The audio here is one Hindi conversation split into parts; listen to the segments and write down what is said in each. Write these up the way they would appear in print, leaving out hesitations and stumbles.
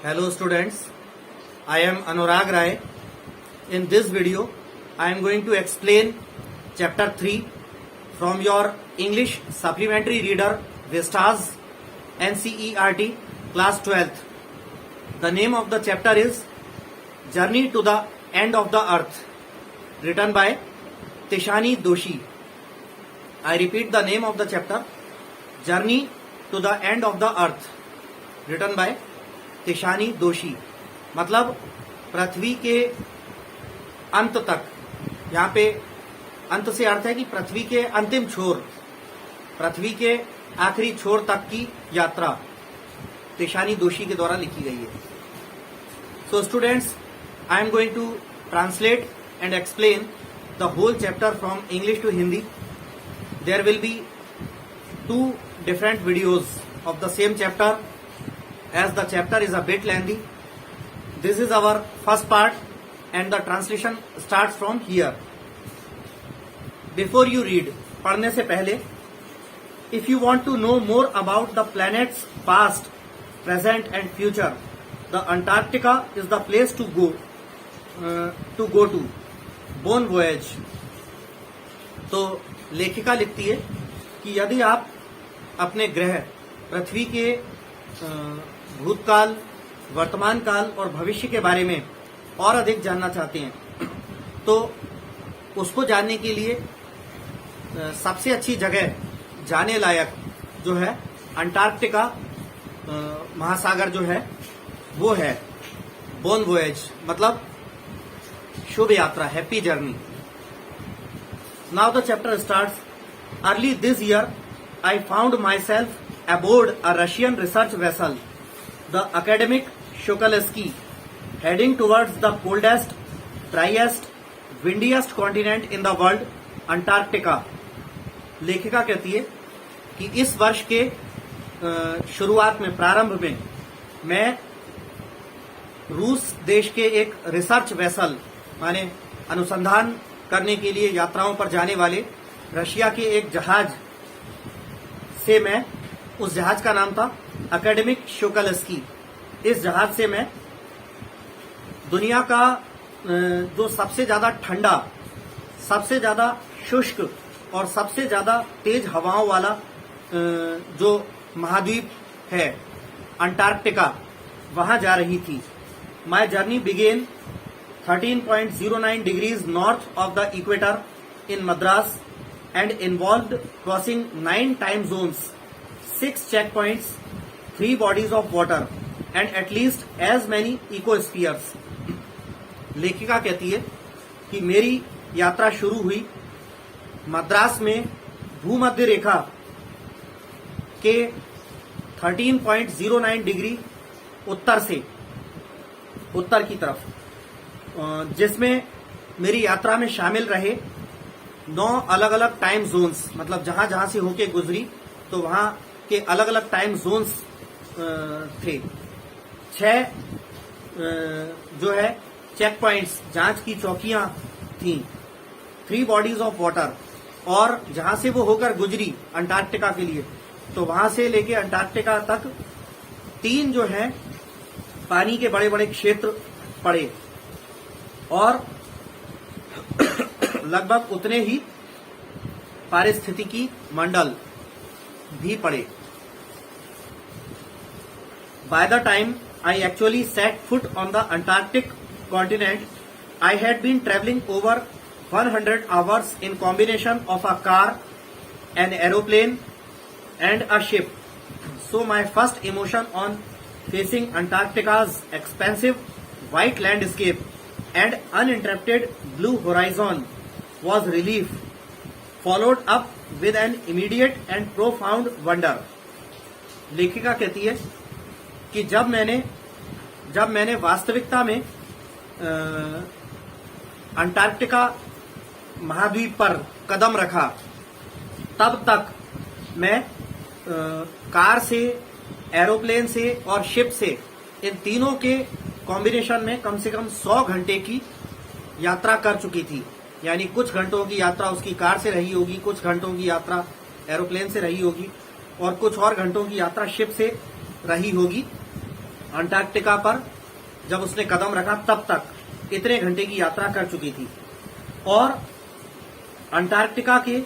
Hello students, I am Anurag Rai. In this video, I am going to explain chapter 3 from your English supplementary reader Vistas NCERT class 12th. The name of the chapter is Journey to the End of the Earth, written by Tishani Doshi. I repeat the name of the chapter, Journey to the End of the Earth, written by Tishani दोषी. मतलब पृथ्वी के अंत तक, यहाँ पे अंत से अर्थ है कि पृथ्वी के अंतिम छोर, पृथ्वी के आखिरी छोर तक की यात्रा तिशानी दोषी के द्वारा लिखी गई है. So students, I am going to translate and explain the whole chapter from English to Hindi. There will be 2 different videos of the same chapter, as the chapter is a bit lengthy. This is our first part and the translation starts from here. Before you read, पढ़ने से पहले, if you want to know more about the planet's past, present and future, the Antarctica is the place to go to. Bon voyage. तो लेखिका लिखती है कि यदि आप अपने ग्रह पृथ्वी के भूतकाल, वर्तमान काल और भविष्य के बारे में और अधिक जानना चाहते हैं, तो उसको जानने के लिए सबसे अच्छी जगह जाने लायक जो है अंटार्कटिका महासागर जो है वो है. बोन वोएज मतलब शुभ यात्रा, happy journey. Now the chapter starts. Early this year I found myself aboard a Russian research vessel, the academic Shokalsky, heading towards the coldest, driest, windiest continent in the world, Antarctica. लेखिका कहती है कि इस वर्ष के शुरुआत में, प्रारंभ में, मैं रूस देश के एक रिसर्च वेसल माने अनुसंधान करने के लिए यात्राओं पर जाने वाले रशिया के एक जहाज से, मैं, उस जहाज का नाम था एकेडमिक शोकलस्की. इस जहाज से मैं दुनिया का जो सबसे ज्यादा ठंडा, सबसे ज्यादा शुष्क और सबसे ज्यादा तेज हवाओं वाला जो महाद्वीप है अंटार्कटिका, वहां जा रही थी. My journey began 13.09 degrees north of the equator in Madras and involved crossing 9 time zones, 6 checkpoints, 3 bodies of water and at least as many ecospheres. लेखिका कहती है कि मेरी यात्रा शुरू हुई मद्रास में भूमध्य रेखा के 13.09 डिग्री उत्तर से, उत्तर की तरफ, जिसमें मेरी यात्रा में शामिल रहे 9 अलग अलग टाइम जोन्स. मतलब जहां जहां से होके गुजरी तो वहां के अलग अलग टाइम जोन्स थे. 6 जो है चेक पॉइंट्स, जांच की चौकियां थीं. 3 बॉडीज ऑफ वाटर, और जहां से वो होकर गुजरी अंटार्कटिका के लिए, तो वहां से लेके अंटार्कटिका तक 3 जो है पानी के बड़े बड़े क्षेत्र पड़े, और लगभग उतने ही पारिस्थितिकी मंडल भी पड़े. By the time I actually set foot on the Antarctic continent, I had been traveling over 100 hours in combination of a car, an aeroplane and a ship. So my first emotion on facing Antarctica's expansive white landscape and uninterrupted blue horizon was relief, followed up with an immediate and profound wonder. लेखिका कहती है कि जब मैंने वास्तविकता में अंटार्कटिका महाद्वीप पर कदम रखा, तब तक मैं कार से, एरोप्लेन से और शिप से, इन तीनों के कॉम्बिनेशन में कम से कम 100 घंटे की यात्रा कर चुकी थी. यानी कुछ घंटों की यात्रा उसकी कार से रही होगी, कुछ घंटों की यात्रा एरोप्लेन से रही होगी और कुछ और घंटों की यात्रा शिप से रही होगी. अंटार्कटिका पर जब उसने कदम रखा तब तक इतने घंटे की यात्रा कर चुकी थी। और अंटार्कटिका के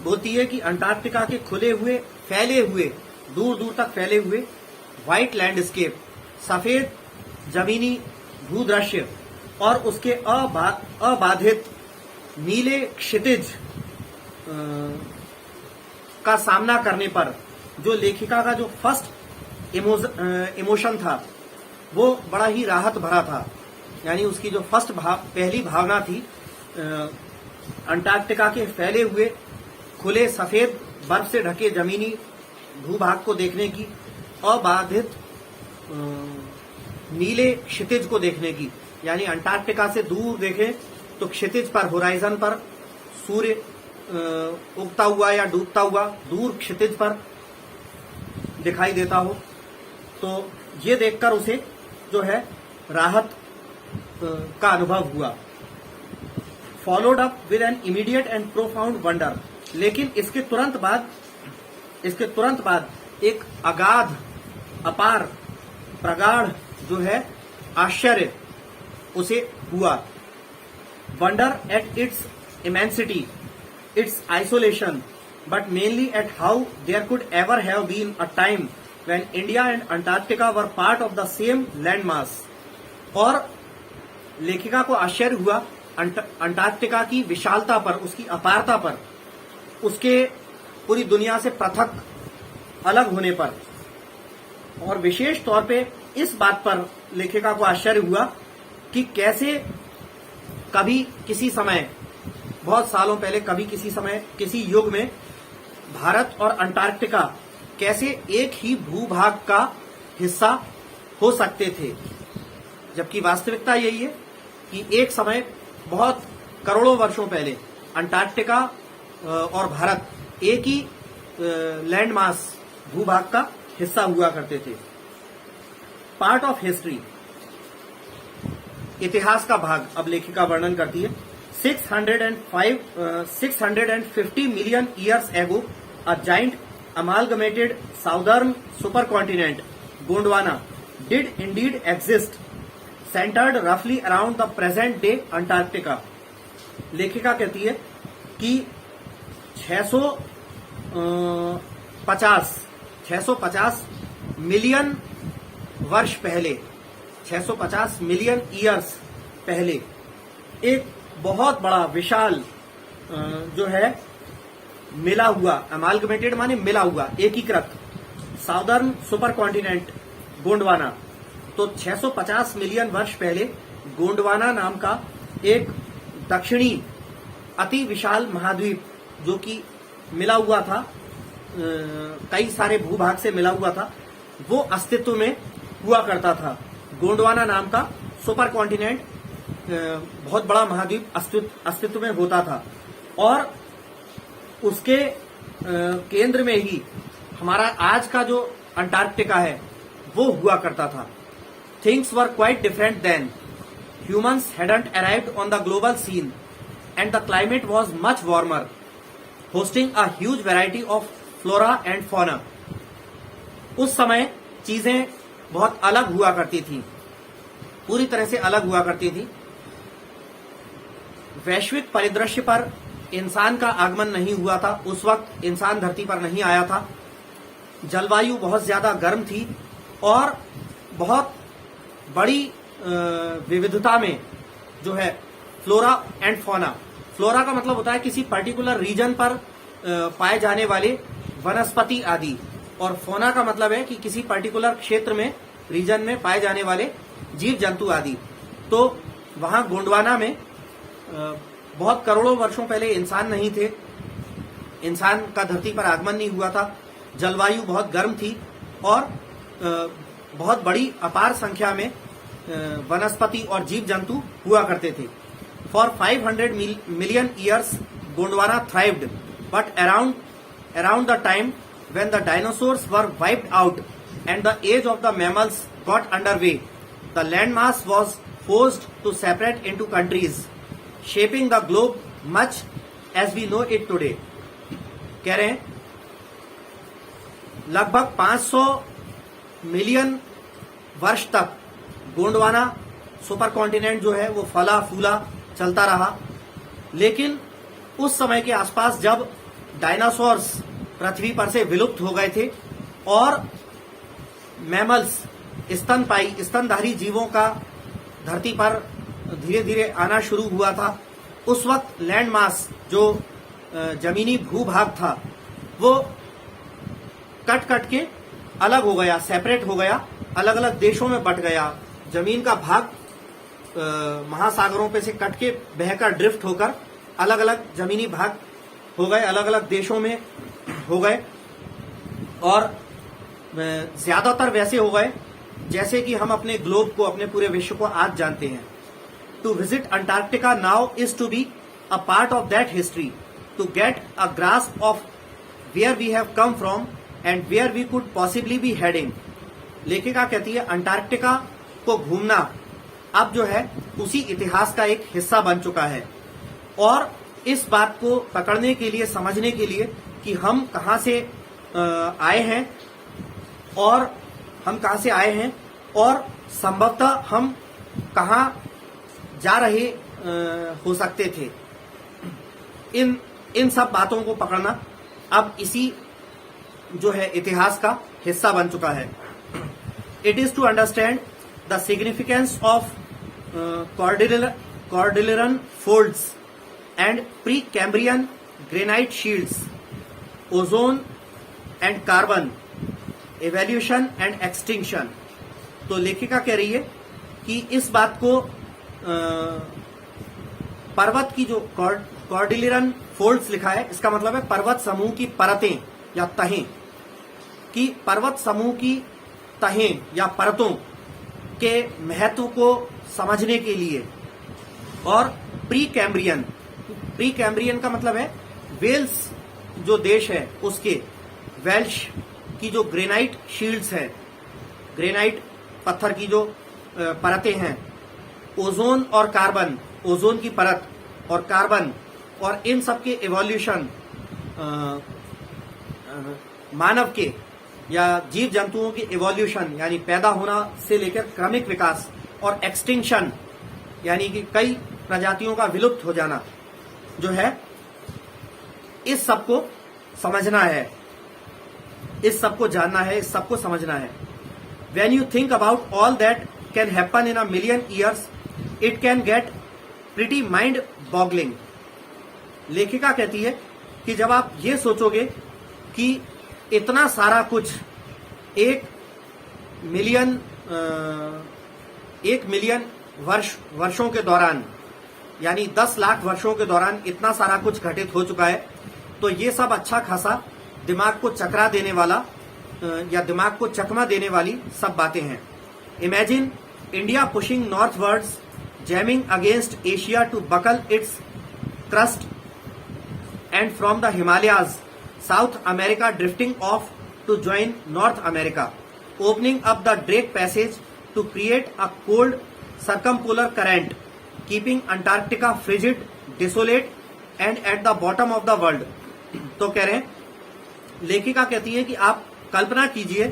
बोलती है कि अंटार्कटिका के खुले हुए, फैले हुए, दूर दूर तक फैले हुए व्हाइट लैंडस्केप, सफेद जमीनी भूदृश्य और उसके अबाधित नीले क्षितिज का सामना करने पर जो लेखिका का जो फर्स्ट इमोशन था वो बड़ा ही राहत भरा था। यानी उसकी जो पहली भावना थी अंटार्कटिका के फैले हुए खुले सफेद बर्फ से ढके जमीनी भूभाग को देखने की, अबाधित नीले क्षितिज को देखने की। यानी अंटार्कटिका से दूर देखें तो क्षितिज पर, होराइजन पर सूर्य उगता हुआ या डूबता हुआ दूर क्षितिज पर दिखाई देता हो, तो ये देखकर उसे जो है राहत का अनुभव हुआ। Followed up with an immediate and profound wonder. लेकिन इसके तुरंत बाद एक अगाध, अपार, प्रगाढ़ जो है आश्चर्य उसे हुआ। Wonder at its immensity, its isolation, but mainly at how there could ever have been a time when India and Antarctica were part of the same landmass. और लेखिका को आश्चर्य हुआ अंटार्कटिका की विशालता पर, उसकी अपारता पर, उसके पूरी दुनिया से पृथक अलग होने पर, और विशेष तौर पे इस बात पर लेखिका को आश्चर्य हुआ कि कैसे कभी किसी समय, बहुत सालों पहले, कभी किसी समय, किसी युग में भारत और अंटार्कटिका कैसे एक ही भूभाग का हिस्सा हो सकते थे, जबकि वास्तविकता यही है कि एक समय बहुत करोड़ों वर्षों पहले अंटार्कटिका और भारत एक ही लैंडमास, भूभाग का हिस्सा हुआ करते थे। पार्ट ऑफ हिस्ट्री, इतिहास का भाग अब लेखिका वर्णन करती है। 650 million years ago, a giant amalgamated southern supercontinent, Gondwana, did indeed exist, centered roughly around the present day Antarctica. लेखिका कहती है कि 650 मिलियन वर्ष पहले, 650 मिलियन ईयर्स पहले एक बहुत बड़ा, विशाल जो है मिला हुआ, अमालगमेटेड माने मिला हुआ, एकीकृत, साउदर्न सुपर कॉन्टिनेंट गोंडवाना। तो 650 मिलियन वर्ष पहले गोंडवाना नाम का एक दक्षिणी अति विशाल महाद्वीप जो कि मिला हुआ था, कई सारे भूभाग से मिला हुआ था, वो अस्तित्व में हुआ करता था। गोंडवाना नाम का सुपर कॉन्टिनेंट, बहुत बड़ा महाद्वीप अस्तित्व में होता था, और उसके केंद्र में ही हमारा आज का जो अंटार्कटिका है वो हुआ करता था। Things were quite different then, humans hadn't arrived on the global scene and the climate was much warmer, hosting a huge variety of flora and fauna. उस समय चीजें बहुत अलग हुआ करती थी, पूरी तरह से अलग हुआ करती थी। वैश्विक परिदृश्य पर इंसान का आगमन नहीं हुआ था, उस वक्त इंसान धरती पर नहीं आया था। जलवायु बहुत ज्यादा गर्म थी और बहुत बड़ी विविधता में जो है फ्लोरा एंड फौना। फ्लोरा का मतलब होता है किसी पर्टिकुलर रीजन पर पाए जाने वाले वनस्पति आदि, और फौना का मतलब है कि किसी पर्टिकुलर क्षेत्र में, रीजन में पाए जाने वाले जीव जंतु आदि। तो वहां गोंडवाना में बहुत करोड़ों वर्षों पहले इंसान नहीं थे, इंसान का धरती पर आगमन नहीं हुआ था। जलवायु बहुत गर्म थी और बहुत बड़ी अपार संख्या में वनस्पति और जीव जंतु हुआ करते थे। For 500 million years Gondwana thrived, but around the time when the dinosaurs were wiped out and the age of the mammals got underway, the landmass was forced to separate into countries, shaping the globe much as we know it today. कह रहे हैं लगभग 500 मिलियन वर्ष तक गोंडवाना सुपर कॉन्टिनेंट जो है वो फला फूला चलता रहा। लेकिन उस समय के आसपास जब डायनासोर्स पृथ्वी पर से विलुप्त हो गए थे और मैमल्स स्तनधारी जीवों का धरती पर धीरे धीरे आना शुरू हुआ था, उस वक्त लैंड मास जो जमीनी भूभाग था वो कट कट के अलग हो गया, सेपरेट हो गया, अलग अलग देशों में बट गया। जमीन का भाग महासागरों पे से कट के बहकर ड्रिफ्ट होकर अलग अलग जमीनी भाग हो गए, अलग अलग देशों में हो गए और ज्यादातर वैसे हो गए जैसे कि हम अपने ग्लोब को, अपने पूरे विश्व को आज जानते हैं। To visit Antarctica now is to be a part of that history, to get a grasp of where we have come from and where we could possibly be heading. लेखिका कहती है अंटार्कटिका को घूमना अब जो है उसी इतिहास का एक हिस्सा बन चुका है और इस बात को पकड़ने के लिए, समझने के लिए कि हम कहां से आए हैं और संभवतः हम कहां जा रहे हो सकते थे, इन सब बातों को पकड़ना अब इसी जो है इतिहास का हिस्सा बन चुका है। It is to understand the significance of Cordilleran folds and Precambrian granite shields, ozone and carbon, evolution and extinction. तो लेखिका कह रही है कि इस बात को पर्वत की जो कॉर्डिलरन फोल्ड्स लिखा है, इसका मतलब है पर्वत समूह की परतें या तहें, कि पर्वत समूह की तहें या परतों के महत्व को समझने के लिए, और प्री कैम्ब्रियन का मतलब है वेल्स जो देश है उसके, वेल्श की जो ग्रेनाइट शील्ड्स है, ग्रेनाइट पत्थर की जो परतें हैं, ओजोन और कार्बन, ओजोन की परत और कार्बन, और इन सब के एवोल्यूशन, मानव के या जीव जंतुओं की एवोल्यूशन यानी पैदा होना से लेकर क्रमिक विकास, और एक्सटिंक्शन यानी कि कई प्रजातियों का विलुप्त हो जाना जो है, इस सब को समझना है, इस सब को जानना है, इस सब को समझना है। When you think about all that can happen in a million years, it can get pretty mind boggling। लेखिका कहती है कि जब आप ये सोचोगे कि इतना सारा कुछ एक मिलियन वर्षों के दौरान, यानी 10 लाख वर्षों के दौरान इतना सारा कुछ घटित हो चुका है, तो ये सब अच्छा खासा दिमाग को चकरा देने वाला या दिमाग को चकमा देने वाली सब बातें हैं। Imagine India pushing northwards, jamming against Asia to buckle its crust, and from the Himalayas South America drifting off to join North America, opening up the Drake Passage to create a cold circumpolar current, keeping Antarctica frigid, desolate and at the bottom of the world. तो कह रहे हैं, लेखिका कहती है कि आप कल्पना कीजिए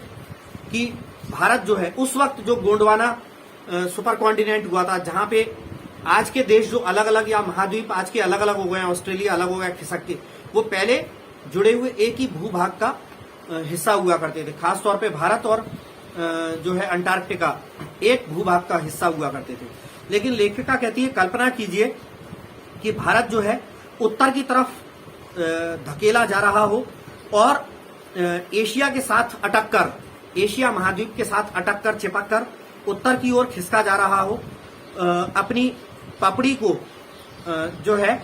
कि भारत जो है उस वक्त जो गोंडवाना सुपर कॉन्टिनेंट हुआ था, जहां पे आज के देश जो अलग अलग या महाद्वीप आज के अलग अलग हो गए हैं, ऑस्ट्रेलिया अलग हो गया खिसक के, वो पहले जुड़े हुए एक ही भूभाग का हिस्सा हुआ करते थे। खासतौर पे भारत और जो है अंटार्कटिका एक भूभाग का हिस्सा हुआ करते थे। लेकिन लेखिका कहती है कल्पना कीजिए कि भारत जो है उत्तर की तरफ धकेला जा रहा हो और एशिया के साथ अटक कर, एशिया महाद्वीप के साथ अटक कर, चिपक कर उत्तर की ओर खिसका जा रहा हो, अपनी पपड़ी को जो है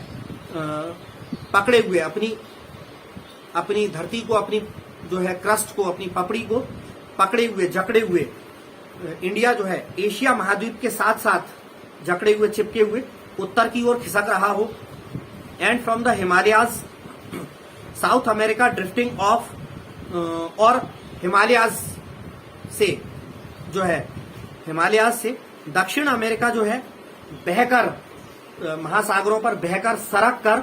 पकड़े हुए, अपनी धरती को, अपनी जो है क्रस्ट को, अपनी पपड़ी को पकड़े हुए, जकड़े हुए इंडिया जो है एशिया महाद्वीप के साथ साथ जकड़े हुए, चिपके हुए उत्तर की ओर खिसक रहा हो, and from the Himalayas South America drifting of, और हिमालयाज से जो है, हिमालयाज से दक्षिण अमेरिका जो है बहकर महासागरों पर बहकर सरक कर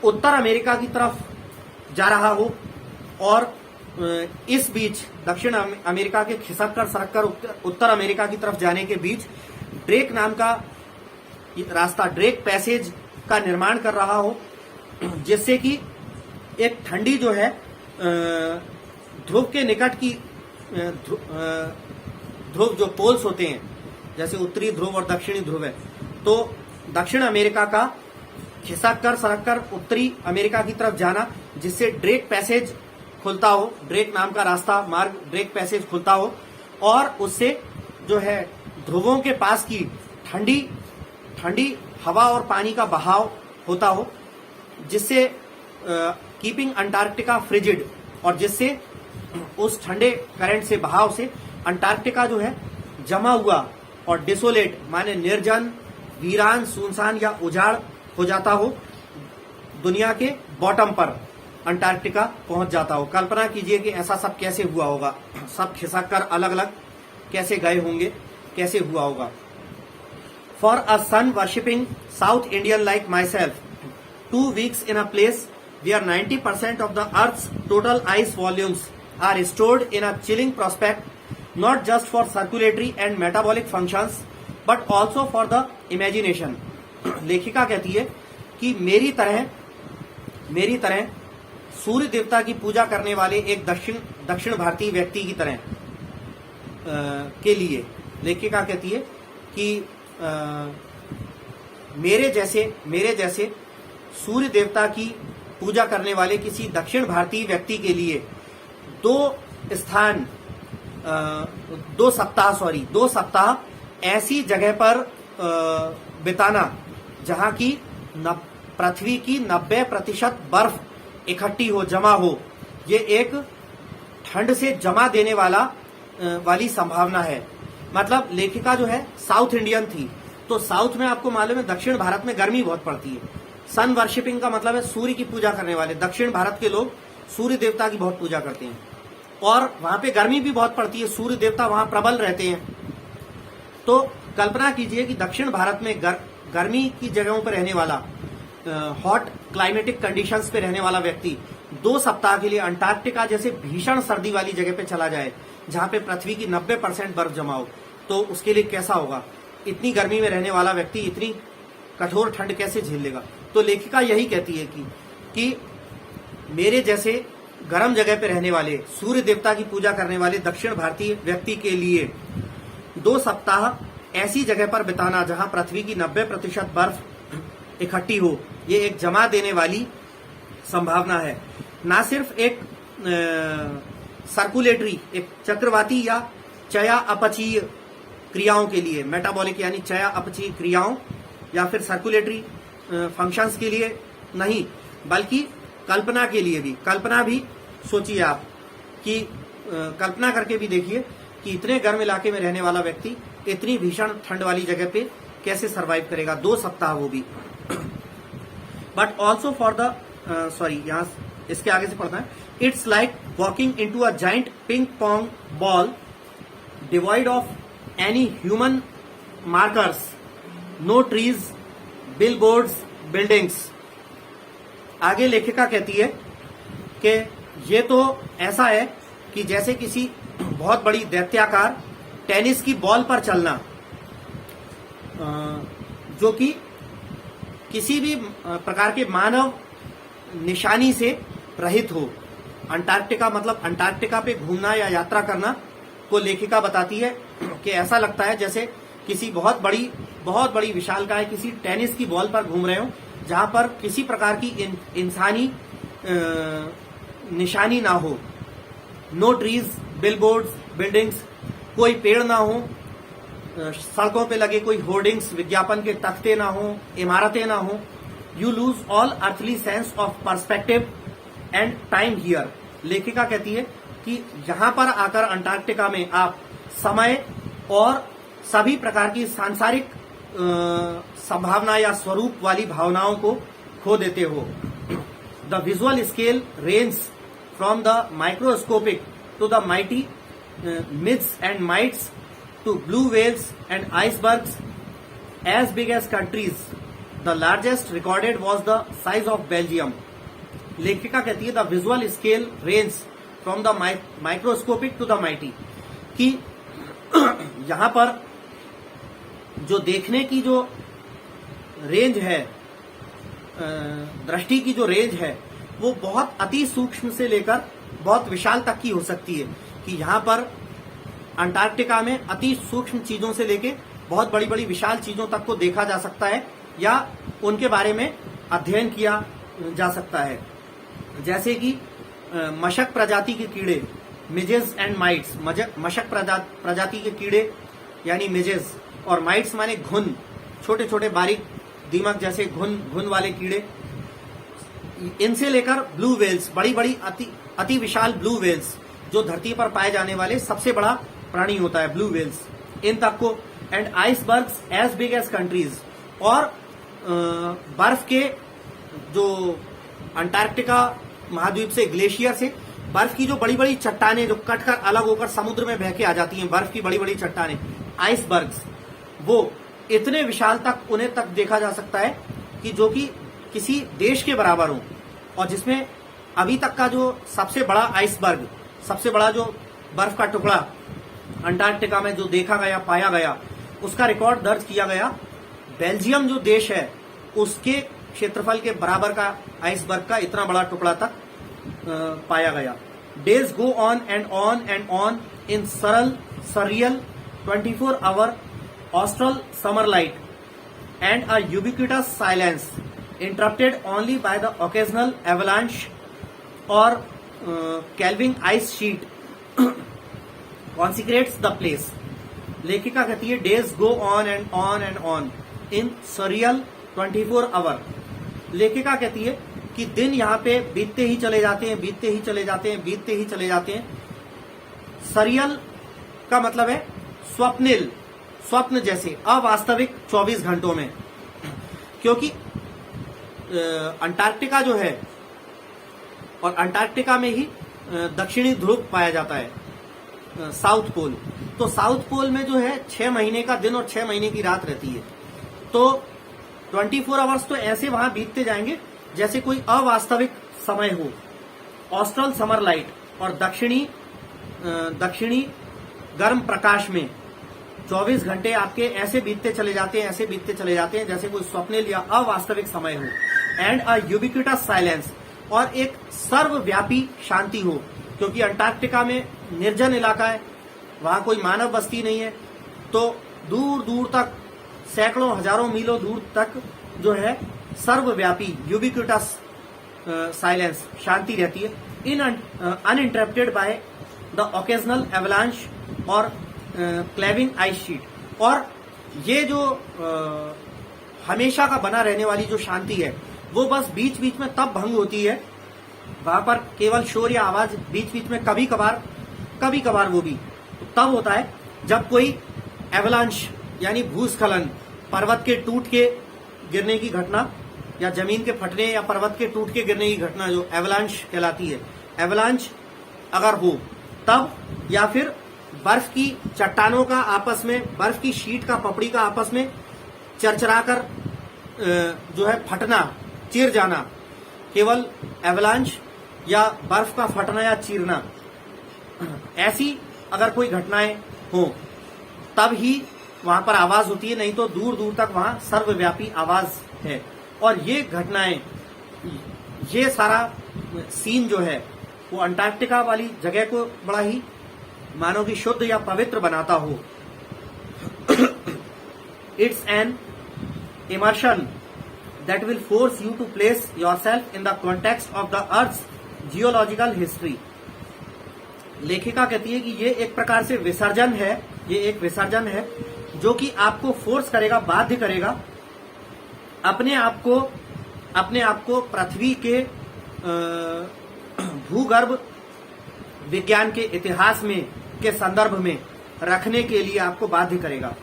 उत्तर अमेरिका की तरफ जा रहा हो, और इस बीच दक्षिण अमेरिका के खिसक कर सड़क कर उत्तर अमेरिका की तरफ जाने के बीच ड्रेक नाम का रास्ता, ड्रेक पैसेज का निर्माण कर रहा हो, जिससे कि एक ठंडी जो है ध्रुव के निकट की ध्रुव जो पोल्स होते हैं, जैसे उत्तरी ध्रुव और दक्षिणी ध्रुव है, तो दक्षिण अमेरिका का खिसक कर सड़क कर उत्तरी अमेरिका की तरफ जाना, जिससे ड्रेक पैसेज खुलता हो, ड्रेक नाम का रास्ता मार्ग ड्रेक पैसेज खुलता हो, और उससे जो है ध्रुवों के पास की ठंडी ठंडी हवा और पानी का बहाव होता हो, जिससे कीपिंग अंटार्कटिका फ्रिजिड, और जिससे उस ठंडे करंट से बहाव से अंटार्कटिका जो है जमा हुआ और डिसोलेट माने निर्जन, वीरान, सुनसान या उजाड़ हो जाता हो, दुनिया के बॉटम पर अंटार्कटिका पहुंच जाता हो। कल्पना कीजिए कि ऐसा सब कैसे हुआ होगा, सब खिसक कर अलग अलग कैसे गए होंगे, कैसे हुआ होगा। For a sun worshipping South Indian like myself, 2 weeks in a place where 90% of the Earth's total ice volumes are stored in a chilling prospect, not just for circulatory and metabolic functions, but also for the imagination. लेखिका कहती है कि मेरी तरह सूर्य देवता की पूजा करने वाले एक दक्षिण भारतीय व्यक्ति की तरह के लिए लेखिका कहती है कि मेरे जैसे सूर्य देवता की पूजा करने वाले किसी दक्षिण भारतीय व्यक्ति के लिए 2 सप्ताह ऐसी जगह पर बिताना जहां की पृथ्वी की 90% बर्फ इकट्ठी हो, जमा हो, ये एक ठंड से जमा देने वाली संभावना है। मतलब लेखिका जो है साउथ इंडियन थी, तो साउथ में आपको मालूम है दक्षिण भारत में गर्मी बहुत पड़ती है। सन वर्शिपिंग का मतलब है सूर्य की पूजा करने वाले। दक्षिण भारत के लोग सूर्य देवता की बहुत पूजा करते हैं, और वहां पे गर्मी भी बहुत पड़ती है, सूर्य देवता वहां प्रबल रहते हैं। तो कल्पना कीजिए कि दक्षिण भारत में गर्मी की जगहों पर रहने वाला, हॉट क्लाइमेटिक कंडीशंस पे रहने वाला व्यक्ति 2 सप्ताह के लिए अंटार्कटिका जैसे भीषण सर्दी वाली जगह पे चला जाए, जहां पे पृथ्वी की 90% बर्फ जमा हो, तो उसके लिए कैसा होगा। इतनी गर्मी में रहने वाला व्यक्ति इतनी कठोर ठंड कैसे झेल लेगा। तो लेखिका यही कहती है कि मेरे जैसे गर्म जगह पे रहने वाले, सूर्य देवता की पूजा करने वाले दक्षिण भारतीय व्यक्ति के लिए 2 सप्ताह ऐसी जगह पर बिताना जहां पृथ्वी की 90% बर्फ इकट्ठी हो, ये एक जमा देने वाली संभावना है। ना सिर्फ एक सर्कुलेटरी, एक चक्रवाती या चयापचयी क्रियाओं के लिए, मेटाबॉलिक यानी चयापचयी क्रियाओं या फिर सर्कुलेटरी फंक्शंस के लिए नहीं, बल्कि कल्पना के लिए भी। कल्पना भी सोचिए आप कि कल्पना करके भी देखिए कि इतने गर्म इलाके में रहने वाला व्यक्ति इतनी भीषण ठंड वाली जगह पे कैसे सरवाइव करेगा 2 सप्ताह, वो भी। बट ऑल्सो फॉर द यहां इसके आगे से पढ़ना है। It's like walking into a giant ping pong ball devoid of any human markers, no trees, billboards, buildings. आगे लेखिका कहती है कि ये तो ऐसा है कि जैसे किसी बहुत बड़ी दैत्याकार टेनिस की बॉल पर चलना, जो कि किसी भी प्रकार के मानव निशानी से रहित हो। अंटार्कटिका मतलब अंटार्कटिका पे घूमना या यात्रा करना को लेखिका बताती है कि ऐसा लगता है जैसे किसी बहुत बड़ी विशालकाय किसी टेनिस की बॉल पर घूम रहे हो, जहां पर किसी प्रकार की इंसानी निशानी ना हो। नो ट्रीज, बिलबोर्ड्स, बिल्डिंग्स, कोई पेड़ ना हो, सड़कों पे लगे कोई होर्डिंग्स, विज्ञापन के तख्ते ना हो, इमारतें ना हो। You lose all earthly sense of perspective and time here. लेखिका कहती है कि यहां पर आकर अंटार्कटिका में आप समय और सभी प्रकार की सांसारिक संभावना या स्वरूप वाली भावनाओं को खो देते हो। The visual scale range from the microscopic to the mighty myths and mites to blue whales and icebergs as big as countries. The largest recorded was the size of Belgium. लेखिका कहती है the visual scale range from the microscopic to the mighty, कि यहां पर जो देखने की जो रेंज है, दृष्टि की जो रेंज है, वो बहुत अति सूक्ष्म से लेकर बहुत विशाल तक की हो सकती है। कि यहाँ पर अंटार्कटिका में अति सूक्ष्म चीजों से लेके बहुत बड़ी बड़ी विशाल चीजों तक को देखा जा सकता है या उनके बारे में अध्ययन किया जा सकता है। जैसे कि मशक प्रजाति के कीड़े, मिजेस एंड माइट्स, मशक प्रजाति के कीड़े यानी मिजेस, और माइट्स माने घुन, छोटे छोटे बारीक दीमक जैसे घुन वाले कीड़े, इनसे लेकर ब्लू वेल्स, बड़ी बड़ी अति विशाल ब्लू वेल्स, जो धरती पर पाए जाने वाले सबसे बड़ा प्राणी होता है ब्लू वेल्स, इन तक को, and icebergs as big as countries, और बर्फ के जो अंटार्कटिका महाद्वीप से, ग्लेशियर से बर्फ की जो बड़ी बड़ी चट्टानें जो कटकर अलग होकर समुद्र में बह के आ जाती हैं, बर्फ की बड़ी बड़ी चट्टानें, आइसबर्ग्स, वो इतने विशाल तक उन्हें तक देखा जा सकता है कि जो कि किसी देश के बराबर हो, और जिसमें अभी तक का जो सबसे बड़ा आइसबर्ग, सबसे बड़ा जो बर्फ का टुकड़ा अंटार्कटिका में जो देखा गया, पाया गया, उसका रिकॉर्ड दर्ज किया गया। बेल्जियम जो देश है उसके क्षेत्रफल के बराबर का आइसबर्ग का इतना बड़ा टुकड़ा तक पाया गया। Days go on and on and on in surreal 24-hour austral summer light and a ubiquitous silence interrupted only by the occasional avalanche or calving ice sheet consecrates the place. लेखिका कहती है days go on and on and on in surreal 24 hour. लेखिका कहती है कि दिन यहाँ पे बीतते ही चले जाते हैं, बीतते ही चले जाते हैं, बीतते ही चले जाते हैं। सरियल का मतलब है स्वप्निल, स्वप्न जैसे, अवास्तविक 24 घंटों में, क्योंकि अंटार्कटिका जो है, और अंटार्कटिका में ही दक्षिणी ध्रुव पाया जाता है, साउथ पोल। तो साउथ पोल में जो है 6 महीने का दिन और 6 महीने की रात रहती है। तो 24 आवर्स तो ऐसे वहां बीतते जाएंगे जैसे कोई अवास्तविक समय हो। ऑस्ट्रल समर लाइट, और दक्षिणी गर्म प्रकाश में 24 घंटे आपके ऐसे बीतते चले जाते हैं, ऐसे बीतते चले जाते हैं जैसे कोई स्वप्निल या अवास्तविक समय हो। एंड अ यूबिक्विटस साइलेंस, और एक सर्वव्यापी शांति हो, क्योंकि अंटार्कटिका में निर्जन इलाका है, वहां कोई मानव बस्ती नहीं है, तो दूर दूर तक, सैकड़ों हजारों मीलों दूर तक जो है सर्वव्यापी यूबिक्विटस साइलेंस, शांति रहती है, इन uninterrupted by the occasional avalanche और क्लेविंग आइस शीट। और ये जो हमेशा का बना रहने वाली जो शांति है, वो बस बीच बीच में तब भंग होती है, वहां पर केवल शोर या आवाज बीच बीच में कभी कभार वो भी तब होता है जब कोई एवलांश यानी भूस्खलन, पर्वत के टूट के गिरने की घटना, या जमीन के फटने या पर्वत के टूट के गिरने की घटना जो एवलांश कहलाती है, एवलांश अगर हो तब, या फिर बर्फ की चट्टानों का आपस में, बर्फ की शीट का पपड़ी का आपस में चरचराकर जो है फटना, चीर जाना, केवल एवलांश या बर्फ का फटना या चीरना, ऐसी अगर कोई घटनाएं हो तब ही वहां पर आवाज होती है, नहीं तो दूर दूर तक वहां सर्वव्यापी आवाज है। और ये घटनाएं, ये सारा सीन जो है वो अंटार्कटिका वाली जगह को बड़ा ही मानो कि शुद्ध या पवित्र बनाता हो। It's an immersion that will force you to place yourself in the context of the Earth's geological history। लेखिका कहती है कि ये एक प्रकार से विसर्जन है, ये एक विसर्जन है जो कि आपको फोर्स करेगा, बाध्य करेगा अपने आप को पृथ्वी के भूगर्भ विज्ञान के इतिहास में के संदर्भ में रखने के लिए आपको बाध्य करेगा।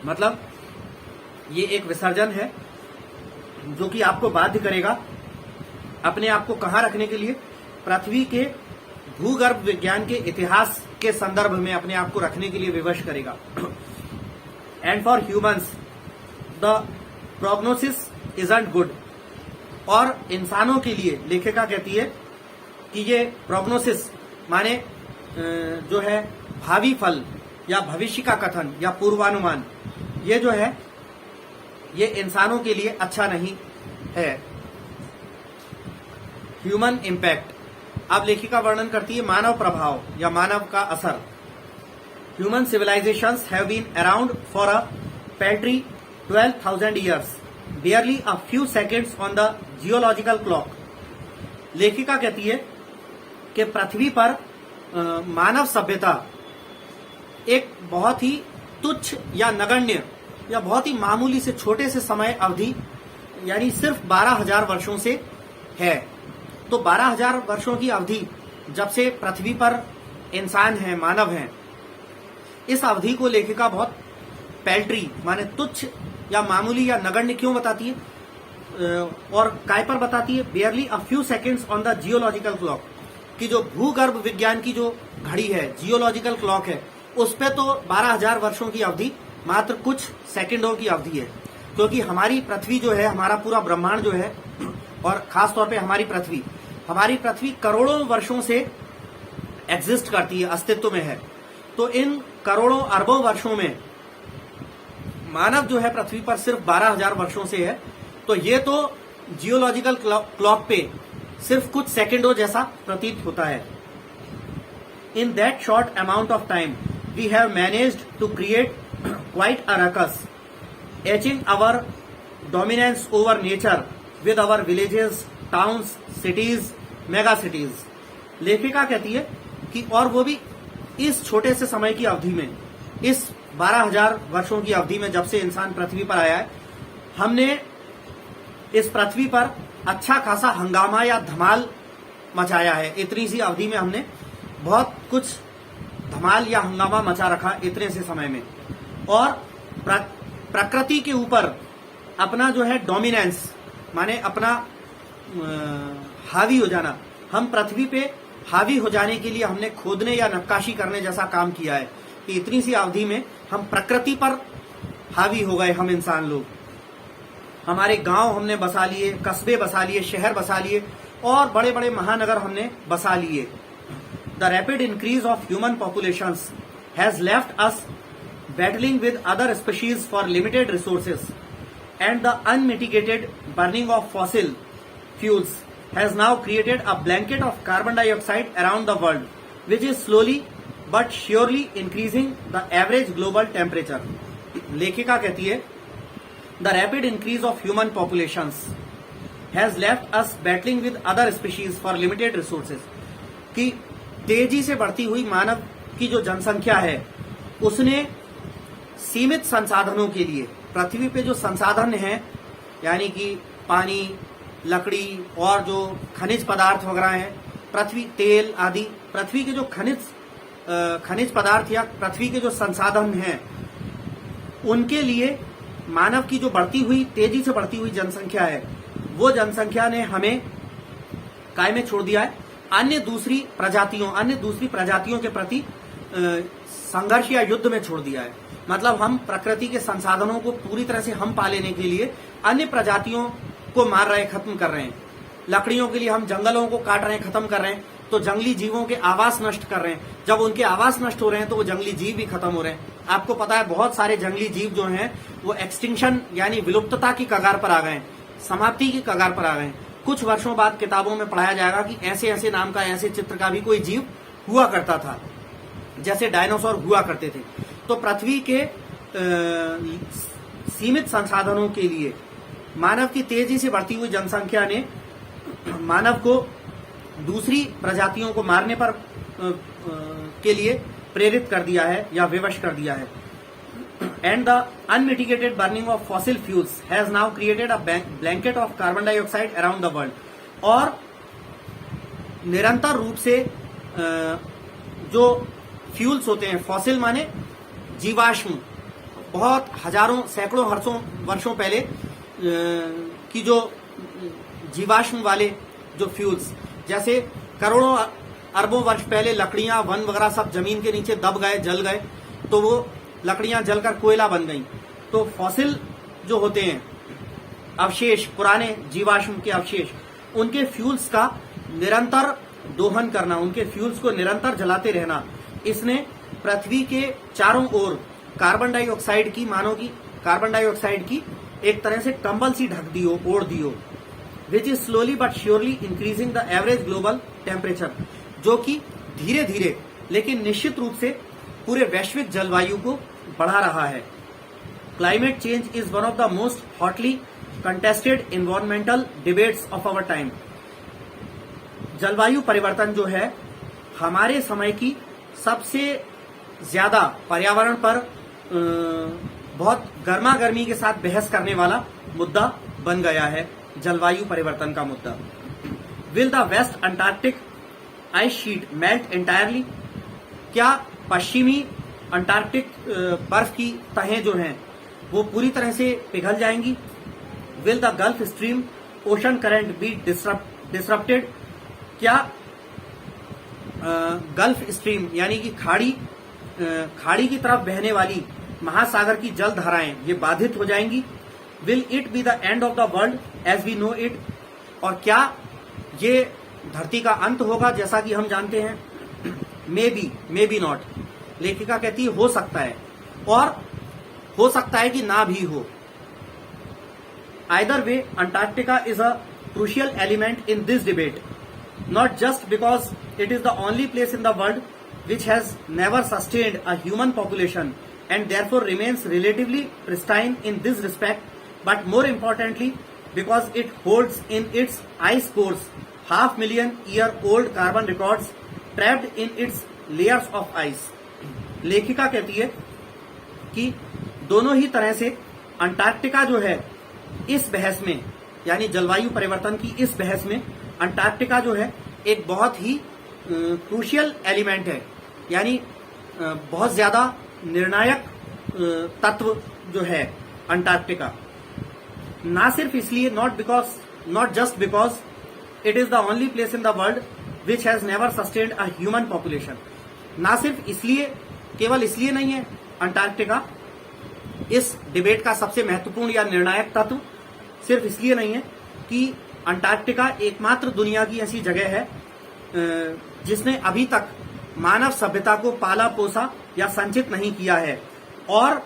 मतलब ये एक विसर्जन है जो कि आपको बाध्य करेगा अपने आप को कहां रखने के लिए, पृथ्वी के भूगर्भ विज्ञान के इतिहास के संदर्भ में अपने आप को रखने के लिए विवश करेगा। And for humans the prognosis isn't good, और इंसानों के लिए लेखिका कहती है कि ये प्रोग्नोसिस माने जो है भावी फल या भविष्य का कथन या पूर्वानुमान, ये जो है ये इंसानों के लिए अच्छा नहीं है। ह्यूमन इम्पैक्ट, अब लेखिका वर्णन करती है मानव प्रभाव या मानव का असर। Human civilisations have been around for a paltry 12,000 years, barely a few seconds on the geological clock। लेखिका कहती है कि पृथ्वी पर मानव सभ्यता एक बहुत ही तुच्छ या नगण्य या बहुत ही मामूली से छोटे से समय अवधि यानी सिर्फ 12,000 वर्षों से है। तो 12,000 वर्षों की अवधि जब से पृथ्वी पर इंसान है, मानव है, इस अवधि को लेखिका बहुत पैल्ट्री माने तुच्छ या मामूली या नगण्य क्यों बताती है और काय पर बताती है? बेयरली a few seconds on the geological clock, कि जो भूगर्भ विज्ञान की जो घड़ी है, जियोलॉजिकल क्लॉक है, उस पे तो 12,000 वर्षों की अवधि मात्र कुछ सेकंडों की अवधि है। क्योंकि हमारी पृथ्वी जो है, हमारा पूरा ब्रह्मांड जो है, और खास तौर पे हमारी पृथ्वी करोड़ों वर्षों से एग्जिस्ट करती है, अस्तित्व में है। तो इन करोड़ों अरबों वर्षों में मानव जो है पृथ्वी पर सिर्फ 12,000 वर्षों से है। तो ये तो जियोलॉजिकल क्लॉक पे सिर्फ कुछ सेकंडों जैसा प्रतीत होता है। In that short amount of time we have managed to create quite a ruckus, etching our dominance over nature with our villages, towns, cities, mega cities. लेखिका कहती है कि और वो भी इस छोटे से समय की अवधि में, इस 12,000 वर्षों की अवधि में जब से इंसान पृथ्वी पर आया है, हमने इस पृथ्वी पर अच्छा खासा हंगामा या धमाल मचाया है। इतनी सी अवधि में हमने बहुत कुछ धमाल या हंगामा मचा रखा इतने से समय में। और प्रकृति के ऊपर अपना जो है डोमिनेंस माने अपना हावी हो जाना, हम पृथ्वी पे हावी हो जाने के लिए हमने खोदने या नक्काशी करने जैसा काम किया है कि इतनी सी अवधि में हम प्रकृति पर हावी हो गए। हम इंसान लोग, हमारे गांव हमने बसा लिए, कस्बे बसा लिए, शहर बसा लिए और बड़े बड़े महानगर हमने बसा लिए। The rapid increase of human populations has left us battling with other species for limited resources and the unmitigated burning of fossil fuels has now created a blanket of carbon dioxide around the world, which is slowly but surely increasing the average global temperature। लेखिका कहती है the rapid increase of human populations has left us battling with other species for limited resources, कि तेजी से बढ़ती हुई मानव की जो जनसंख्या है उसने सीमित संसाधनों के लिए, पृथ्वी पे जो संसाधन है यानी कि पानी, लकड़ी और जो खनिज पदार्थ वगैरह हैं, पृथ्वी, तेल आदि, पृथ्वी के जो खनिज पदार्थ या पृथ्वी के जो संसाधन हैं, उनके लिए मानव की जो बढ़ती हुई, तेजी से बढ़ती हुई जनसंख्या है, वो जनसंख्या ने हमें काय में छोड़ दिया है, अन्य दूसरी प्रजातियों के प्रति संघर्ष या युद्ध में छोड़ दिया है। मतलब हम प्रकृति के संसाधनों को पूरी तरह से हम पा लेने के लिए अन्य प्रजातियों को मार रहे हैं, खत्म कर रहे हैं। लकड़ियों के लिए हम जंगलों को काट रहे हैं, खत्म कर रहे हैं, तो जंगली जीवों के आवास नष्ट कर रहे हैं। जब उनके आवास नष्ट हो रहे हैं तो वो जंगली जीव भी खत्म हो रहे हैं। आपको पता है बहुत सारे जंगली जीव जो हैं वो एक्सटिंक्शन यानी विलुप्तता की कगार पर आ गए हैं, समाप्ति की कगार पर आ गए हैं। कुछ वर्षों बाद किताबों में पढ़ाया जाएगा कि ऐसे ऐसे नाम का, ऐसे चित्र का भी कोई जीव हुआ करता था, जैसे डायनासोर हुआ करते थे। तो पृथ्वी के सीमित संसाधनों के लिए मानव की तेजी से बढ़ती हुई जनसंख्या ने मानव को दूसरी प्रजातियों को मारने पर के लिए प्रेरित कर दिया है या विवश कर दिया है। And the unmitigated burning of fossil fuels has now created a blanket of carbon dioxide around the world. और निरंतर रूप से जो फ्यूल्स होते हैं, फॉसिल माने जीवाश्म, बहुत हजारों सैकड़ों वर्षों पहले की जो जीवाश्म वाले जो फ्यूल्स, जैसे करोड़ों अरबों वर्ष पहले लकड़ियां, वन वगैरह सब जमीन के नीचे दब गए, जल गए, तो वो लकड़ियां जलकर कोयला बन गई। तो फॉसिल जो होते हैं अवशेष, पुराने जीवाश्म के अवशेष, उनके फ्यूल्स का निरंतर दोहन करना, उनके फ्यूल्स को निरंतर जलाते रहना, इसने पृथ्वी के चारों ओर कार्बन डाइऑक्साइड की, मानो की कार्बन डाइऑक्साइड की एक तरह से कंबल सी ढक दी हो, ओढ़ दी हो, which is slowly but surely increasing the average global temperature, जो कि धीरे धीरे लेकिन निश्चित रूप से पूरे वैश्विक जलवायु को बढ़ा रहा है। Climate change is one of the most hotly contested environmental debates of our time. जलवायु परिवर्तन जो है हमारे समय की सबसे ज्यादा पर्यावरण पर बहुत गर्मा गर्मी के साथ बहस करने वाला मुद्दा बन गया है, जलवायु परिवर्तन का मुद्दा। Will the West Antarctic ice sheet melt entirely, क्या पश्चिमी अंटार्कटिक बर्फ की तहें जो हैं वो पूरी तरह से पिघल जाएंगी? Will the Gulf Stream ocean current be disrupted, क्या गल्फ स्ट्रीम यानी कि खाड़ी की तरफ बहने वाली महासागर की जल धाराएं ये बाधित हो जाएंगी? Will it be the end of the world as we know it, और क्या ये धरती का अंत होगा जैसा कि हम जानते हैं? मे बी नॉट, लेखिका कहती है हो सकता है, और हो सकता है कि ना भी हो। Either way, Antarctica is a crucial element in this debate, not just because it is the only place in the world which has never sustained a human population and therefore remains relatively pristine in this respect, but more importantly because it holds in its ice cores 500,000-year-old carbon records trapped in its layers of ice. लेखिका कहती है कि दोनों ही तरह से अंटार्कटिका जो है इस बहस में, यानी जलवायु परिवर्तन की इस बहस में अंटार्कटिका जो है एक बहुत ही क्रूशियल एलिमेंट है, यानी बहुत ज्यादा निर्णायक तत्व जो है अंटार्कटिका। ना सिर्फ इसलिए, not just because it is the only place in the world which has never sustained a human population, ना सिर्फ इसलिए, केवल इसलिए नहीं है अंटार्कटिका इस डिबेट का सबसे महत्वपूर्ण या निर्णायक तत्व, सिर्फ इसलिए नहीं है कि अंटार्कटिका एकमात्र दुनिया की ऐसी जगह है जिसने अभी तक मानव सभ्यता को पाला पोसा या संचित नहीं किया है, और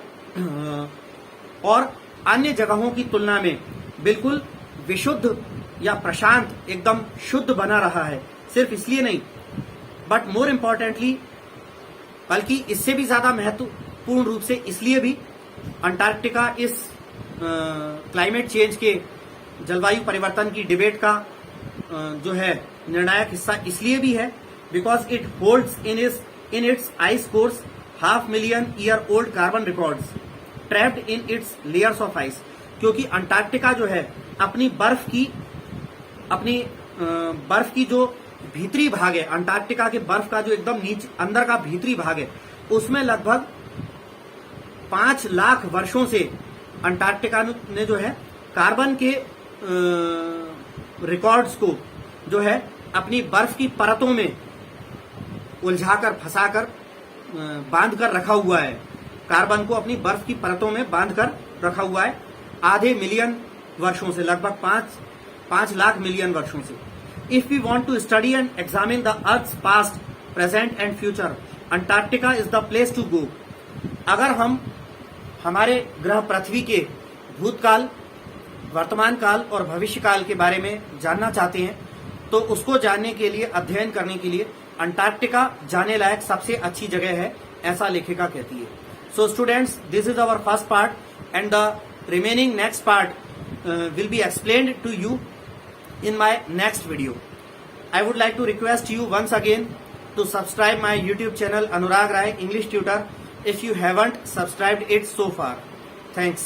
अन्य जगहों की तुलना में बिल्कुल विशुद्ध या प्रशांत, एकदम शुद्ध बना रहा है। सिर्फ इसलिए नहीं, बट मोर इम्पोर्टेंटली, बल्कि इससे भी ज्यादा महत्वपूर्ण रूप से इसलिए भी अंटार्कटिका इस क्लाइमेट चेंज के, जलवायु परिवर्तन की डिबेट का जो है निर्णायक हिस्सा इसलिए भी है because it holds in its ice course 500,000-year-old carbon records trapped in its layers of ice, क्योंकि अंटार्कटिका जो है अपनी बर्फ की जो भीतरी भाग है, अंटार्कटिका के बर्फ का जो एकदम नीचे अंदर का भीतरी भाग है, उसमें लगभग 5 लाख वर्षों से अंटार्कटिका ने जो है कार्बन के रिकॉर्ड्स को जो है अपनी बर्फ की परतों में उलझाकर, फंसाकर, बांध कर रखा हुआ है। कार्बन को अपनी बर्फ की परतों में बांध कर रखा हुआ है आधे मिलियन वर्षों से, लगभग 5 लाख मिलियन वर्षों से। If we want to study and examine the earth's past, present and future, Antarctica is the place to go. अगर हम हमारे ग्रह पृथ्वी के भूतकाल, वर्तमान काल और भविष्य काल के बारे में जानना चाहते हैं तो उसको जानने के लिए, अध्ययन करने के लिए अंटार्कटिका जाने लायक सबसे अच्छी जगह है, ऐसा लेखिका कहती है। So students, this is our first part and the remaining next part will be explained to you in my next video. I would like to request you once again to subscribe my YouTube channel Anurag Rai English Tutor if you haven't subscribed it so far. Thanks.